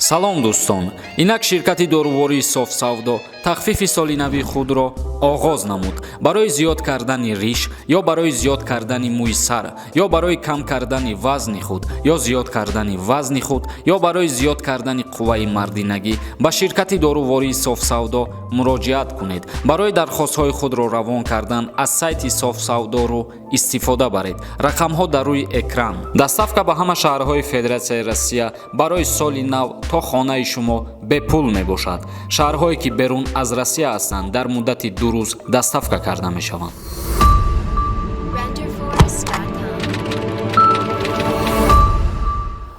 салом дӯстон, инак ширкати дорувори софсавдо тахфифи соли нави худро оғоз намуд. Барои зиёд кардани риш ё барои зиёд кардани мӯи сар ё барои кам кардани вазни худ ё зиёд кардани вазни худ ё барои зиёд кардани қувваи мардинагӣ ба ширкати дорувори софсавдо муроҷиат кунед. Барои дархостҳои худро равон кардан аз сайти софсавдору истифода баред. Рақамҳо дар рӯи экран. Доставка ба ҳама шаҳрҳои Федератсияи Россия барои соли нав то хонаи шумо бепул мебошад. Шаҳрҳое ки берун аз Россия ҳастанд дар муддати 2 рӯз доставка карда мешаванд.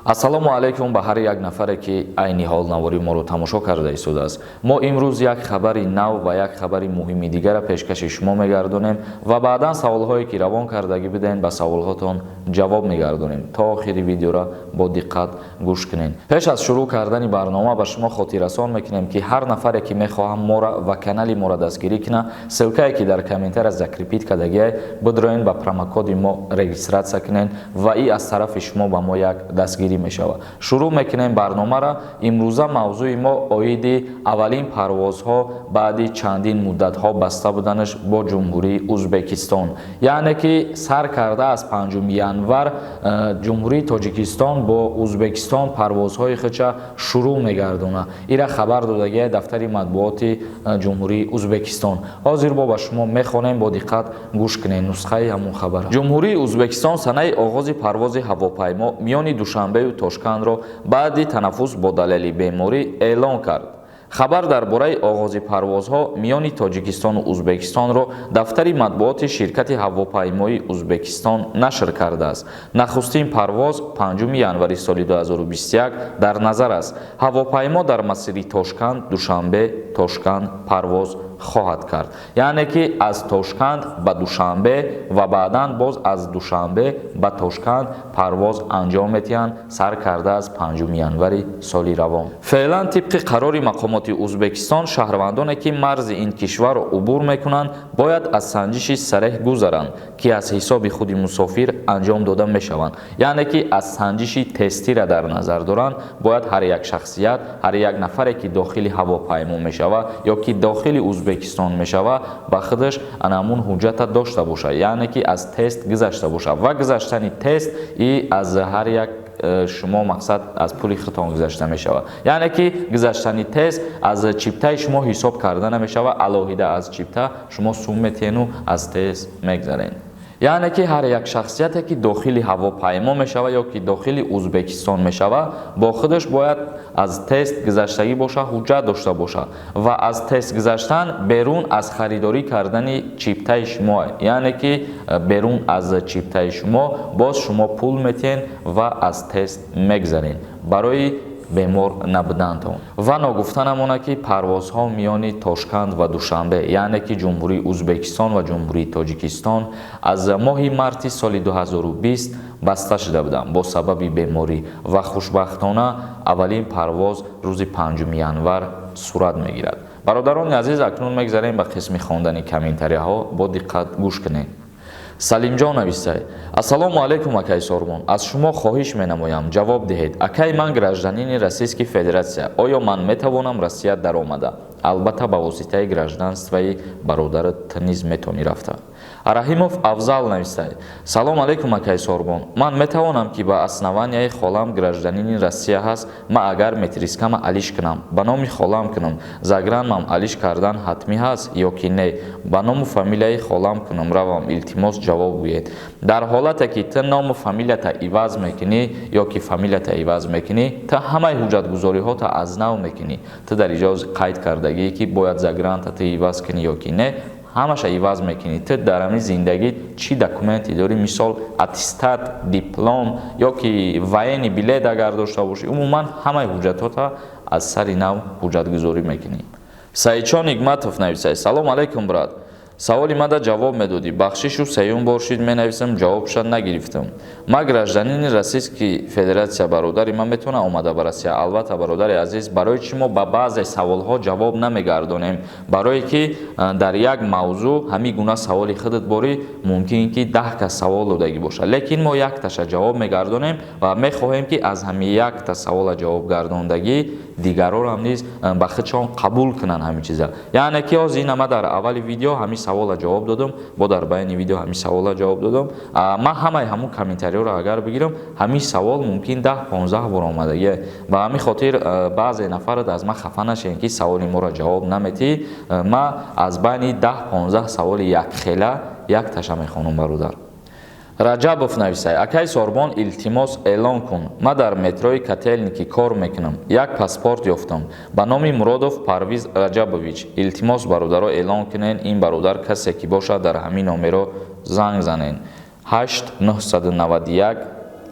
ассалому алайкум ба ҳар як нафаре ки айни ҳол навории моро тамошо карда истодааст. Мо имрӯз як хабари нав ва як хабари муҳими дигара пешкаши шумо мегардонем ва баъдан саволҳое ки равон кардагӣ бидеҳед ба саволҳотон ҷавоб мегардонем. То охири видеора бо диққат гӯш кунед. Пеш аз шурӯъ кардани барнома ба шумо хотиррасон мекунем ки ҳар нафаре ки мехоҳам моро ва канали моро дастгирӣ кунад, ссилкае ки дар комментария закрепит кардагиай бидроен ба промокоди мо регистратсия кунед ва и аз тарафи шумо ба мо як дастгирӣ мешавад. Шурӯъ мекунем барномаро. Имрӯза мавзӯи мо оиди аввалин парвозҳо баъди чандин муддатҳо баста буданаш бо ҷумҳурии Узбекистон. Яъне ки сар карда аз 5 январ ҷумҳурии Тоҷикистон бо Узбекистон парвозҳои худша шурӯъ мегардонад. Ира хабар додагиай дафтари матбуоти ҷумҳурии Узбекистон. Ҳозир бо ба шумо мехонем, бо диққат гӯш кунед нусхаи ҳамон хабар. ҷумҳурии Узбекистон санаи оғози парвози ҳавопаймо миёни Душанбею Тошкандро баъди танаффус бо далели беморӣ эълон кард. Хабар дар бораи оғози парвозҳо миёни Тоҷикистону Узбекистонро дафтари матбуоти ширкати ҳавопаймоии Узбекистон нашр кардааст. Нахустин парвоз 5 январи соли 2021 дар назар аст. Ҳавопаймо дар масири Тошканд, Душанбе, Тошканд парвоз хоҳад кард. Яъне ки аз Тошканд ба Душанбе ва баъдан боз аз Душанбе ба Тошканд парвоз анҷом медиҳанд сар карда аз 5 январи соли равон. Феълан тибқи қарори мақомоти Узбекистон шаҳрвандоне ки марзи ин кишварро убур мекунанд бояд аз санҷиши сареҳ гузаранд ки аз ҳисоби худи мусофир анҷом дода мешаванд. Яъне ки аз санҷиши тестиро дар назар доранд бояд ҳар як шахсият, ҳар як нафаре ки дохили ҳавопаймо мешавад ё ки дохили Узбекистон мешавад ба худаш анамун ҳуҷҷата дошта бошад. Яъне ки аз тест гузашта бошад ва гузаштани тест и аз ҳар як шумо мақсад аз пули худтон гузашта мешавад. Яъне ки гузаштани тест аз чиптаи шумо ҳисоб карда намешавад. алоҳида аз чипта шумо сум метиҳену аз тест мегзаред. яъне ки ҳар як шахсияте ки дохили ҳавопаймо мешавад ё ки дохили Узбекистон мешавад бо худаш бояд аз тест гузаштагӣ бошад, ҳуҷҷат дошта бошад ва аз тест гузаштан берун аз харидорӣ кардани чиптаи шумо. яъне ки берун аз чиптаи шумо боз шумо пул метиҳед ва аз тест мегзаред барои бемор набудантон. ва ногуфта намонад ки парвозҳо миёни Тошканд ва Душанбе яъне ки ҷумҳурии Узбекистон ва ҷумҳурии Тоҷикистон аз моҳи марти соли 2020 баста шуда буданд бо сабаби беморӣ ва хушбахтона аввалин парвоз рӯзи 5 январ сурат мегирад. бародарони азиз, акнун мегзарем ба қисми хондани комментарияҳо. бо диққат гӯш кунед. Салимҷон навистай: ассалому алайкум акай Сормон, аз шумо хоҳиш менамоям ҷавоб диҳед. Акай, ман гражданини Российской Федератсия. Оё ман метавонам Россия даромада? Албатта ба воситаи гражданствои бародарат низ метавонӣ рафта. Арахимов Авзал навистай: салом алайкум акай Сормон, ман метавонам ки ба основанияи холам гражданини Россия ҳаст, ма агар метрискама алиш кунам ба номи холам кунам, загранмам алиш кардан ҳатмӣ ҳаст ё ки не? ба ному фамилияи холам кунам равам, илтимос ҷавоб гӯед. дар ҳолате ки ту ному фамилията иваз мекунӣ ё ки фамилията иваз мекунӣ, ту ҳамаи ҳуҷҷатгузориҳота аз нав мекунӣ. ту дар иҷоз қайд кардагӣ ки бояд загранта ту иваз кунӣ ё ки не, ҳамаша иваз мекунӣ. ту дар ҳамин зиндагӣ чӣ документи дорӣ, мисол аттестат, диплом ё ки военный билет агар дошта бошӣ, умуман ҳамаи ҳуҷҷатота аз сари нав ҳуҷҷатгузорӣ мекунӣ. Саидчон Нигматов нависад: салом алайкум брат, саволи мада ҷавоб медодӣ. бахшишу сеюм боршид менависам, ҷавобша нагирифтам. ма гражданини Российскии Федератсия бародари ман метавонам омада ба Россия? Албатта бародари азиз, барои чӣ мо ба баъзе саволҳо ҷавоб намегардонем? Барое ки дар як мавзӯъ ҳамин гуна саволи худат борӣ мумкин ки 10 кас савол додагӣ бошад, лекин мо якташа ҷавоб мегардонем ва мехоҳем ки аз ҳамин якта савола ҷавоб гардондагӣ дигарро ҳам низ ба худшон қабул кунанд ҳамин чиза. яъне ки ҳозир ин ама дар аввали видео ҳамин савола ҷавоб додам, бо дар байни видео ҳамин савола ҷавоб додам. ман ҳамаи ҳамун комментариёро агар бигирам, ҳамин савол мумкин 10-15 бор омадагӣ. ба ҳамин хотир баъзе нафарат аз ман хафа нашавед ки саволи моро ҷавоб наметӣ. ман аз байни 10-15 саволи якхела якташа мехонам бародар. Раҷабов нависай: акай Сорбон, илтимос эълон кун. Ман дар метрои Котельники кор мекунам. Як паспорт ёфтам ба номи Муродов Парвиз Раҷабович. Илтимос бародаро эълон кунен, ин бародар касе ки бошад дар ҳамин номеро занг занен. 8-991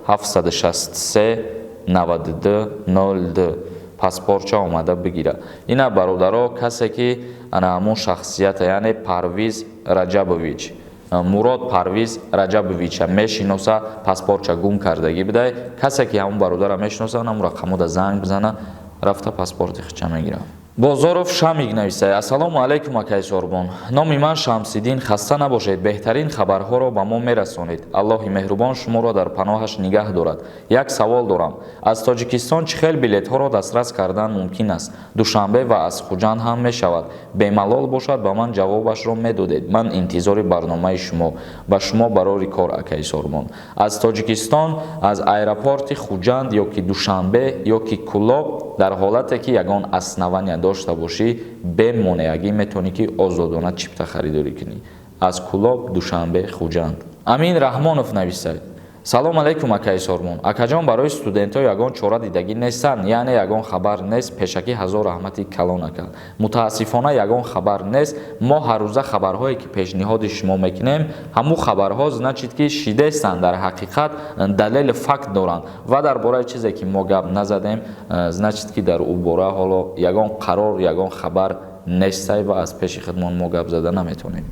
763 92 02 паспортча омада бигира. Ина бародаро касе ки ана ҳамун шахсията, яъне Парвиз Раҷабович, Мурод Парвиз Раҷабовича мешиноса, паспортча гум кардагӣ бидай. касе ки ҳамун бародара мешиноса, ҳамун рақамода занг бизана, рафта паспорти худча мегира. Бозоров Шамик нависай: ассалому алайкум акай Сорбон. Номи ман Шамсиддин. Хаста набошед, беҳтарин хабарҳоро ба мо мерасонед. Аллоҳи меҳрубон шуморо дар паноҳаш нигаҳ дорад. Як савол дорам. Аз Тоҷикистон чӣ хел билетҳоро дастрас кардан мумкин аст? Душанбе ва аз Хуҷанд ҳам мешавад. Бемалол бошад ба ман ҷавобашро медодед. Ман интизори барномаи шумо. Ба шумо барори кор акай Сорбон. Аз Тоҷикистон аз аэропорти Хуҷанд ё ки Душанбе ё ки Кӯлоб дар ҳолате ки ягон аснавания дошта бошӣ, бемонеагӣ метавонӣ ки озодона чипта харидорӣ кунӣ. Аз Кӯлоб, Душанбе, Хуҷанд. Амин Раҳмонов нависад: салом алайкум акай Сорбон. Акаҷон, барои студентҳо ягон чора дидагӣ нестанд, яъне ягон хабар нест. Пешакӣ ҳазор раҳмати калон акал. Мутаассифона ягон хабар нест. мо ҳаррӯза хабарҳое ки пешниҳоди шумо мекунем, ҳамун хабарҳо значит ки шидестанд, дар ҳақиқат далел факт доранд ва дар бораи чизе ки мо гап назадем, значит ки дар ӯ бора ҳоло ягон қарор, ягон хабар нестай ва аз пеши худмон мо гап зада наметавонем.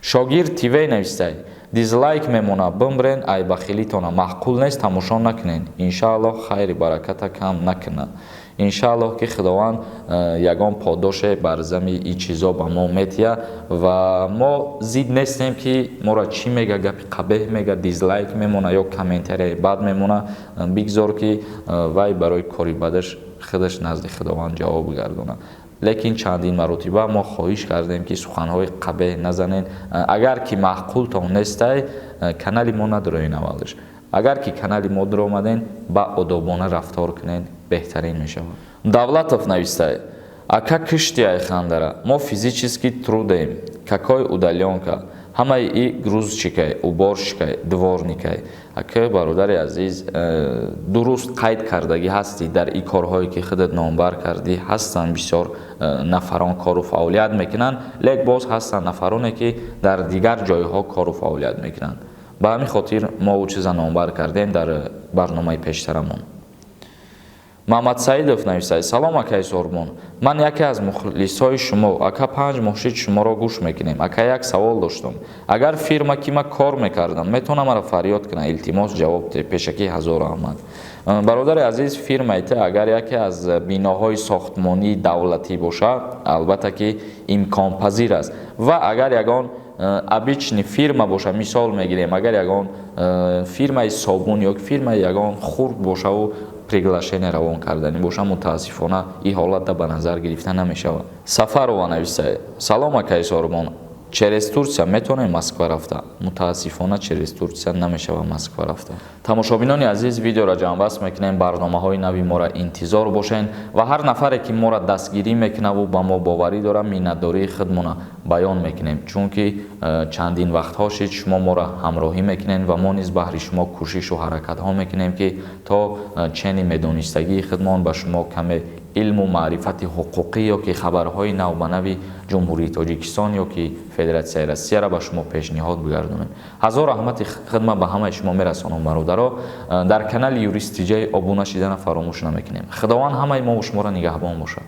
Шогир Тивей навистай: дизлайк мемона, бимрен, ай бахилитона, маъқул нест тамошо накунен. Иншааллоҳ хайри бараката кам накуна. Иншааллоҳ ки худованд ягон подоше бар зами и чизо ба мо метия ва мо зид нестем ки мора чӣ мега, гапи қабеҳ мега, дизлайк мемона ё комментарияи бад мемона. Бигзор ки вай барои кори бадаш худаш назди худованд ҷавоб гардона. лекин чандин маротиба мо хоҳиш кардем ки суханҳои қабеҳ назанед. агар ки маъқултон нестай, канали мо надороен аввалш. агар ки канали мо даромаден, ба одобона рафтор кунен, беҳтарин мешавад. Давлатов навистай: ака кишти айхандара, мо физически трудем, какой удалёнка, ҳамаи и грузчикай, уборщикай, дворникай. ака бародари азиз, дуруст қайд кардагӣ ҳастӣ дар и корҳое ки худат номбар кардӣ. ҳастанд бисёр нафарон кору фаъолият мекунанд, лек боз ҳастанд нафароне ки дар дигар ҷойҳо кору фаъолият мекунанд. ба ҳамин хотир мо ӯ чиза номбар кардем дар барномаи пештарамон. Маҳмад Саидов нависад: салом акай Сорбон. Ман яке аз мухлисҳои шумо, ака 5 моҳшид шуморо гӯш мекунем. ака як савол доштам. агар фирма ки ман кор мекардам метавонам маро фарёд кунам? Илтимос ҷавоб де. Пешакӣ ҳазор раҳмат. бародари азиз, фирмаи те агар яке аз биноҳои сохтмонии давлатӣ бошад, албатта ки имконпазир аст. ва агар ягон обични фирма боша, мисол мегирем, агар ягон фирмаи собун ё фирмаи ягон хурд бошаву приглашение равон кардани боша, мутаассифона и ҳолата ба назар гирифта намешавад. Сафарова нависад: салом акай Сорбон. через Турция метавонем Москва рафта? Мутаассифона через Турция намешавад Москва рафта. тамошобинони азиз, видеоро ҷамъбаст мекунем. барномаҳои нави мора интизор бошен ва ҳар нафаре ки мора дастгирӣ мекунаву ба мо боварӣ дора, миннатдории худмона баён мекунем, чунки чандин вақтҳо шид шумо мора ҳамроҳӣ мекунем ва мо низ баҳри шумо кӯшишу ҳаракатҳо мекунем ки то чени медонистагии худмон ба шумо каме илму маърифати ҳуқуқӣ ё ки хабарҳои нав ба нави ҷумҳурии Тоҷикистон ё ки Федератсияи Россияро ба шумо пешниҳод бигардонем. ҳазор раҳмати хидмат ба ҳамаи шумо мерасонам бародаро. дар канали Юристиҷаи обуна шидана фаромӯш намекунем. худованд ҳамаи мо шуморо нигаҳбон бошад.